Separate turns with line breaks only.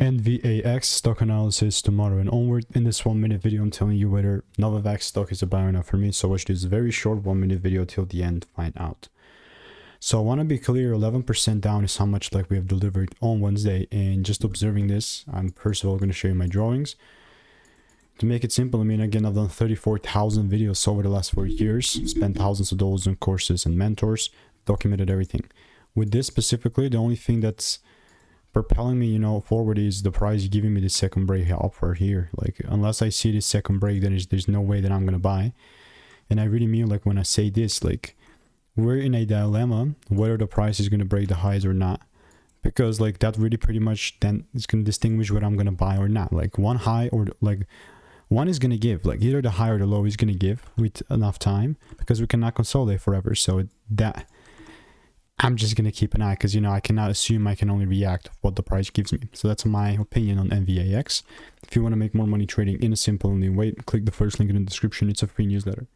NVAX stock analysis tomorrow and onward. In this 1 minute video, I'm telling you whether NVAX stock is a buy or not for me. So watch this very short 1 minute video till the end to find out. So I want to be clear, 11% down is how much like we have delivered on Wednesday. And just observing this, I'm first of all going to show you my drawings. To make it simple, I mean, again, I've done 34,000 videos over the last 4 years, spent thousands of dollars on courses and mentors, documented everything. With this specifically, the only thing that's propelling me, forward is the price giving me the second break upward here. Like, unless I see this second break, then there's no way that I'm going to buy. And I really mean, like, when I say this, like, we're in a dilemma whether the price is going to break the highs or not. Because, like, that really pretty much then is going to distinguish whether I'm going to buy or not. Like, one high or, like, one is going to give. Like, either the high or the low is going to give with enough time. Because we cannot consolidate forever. So, that... I'm just going to keep an eye because, I cannot assume I can only react to what the price gives me. So that's my opinion on NVAX. If you want to make more money trading in a simple and way, click the first link in the description. It's a free newsletter.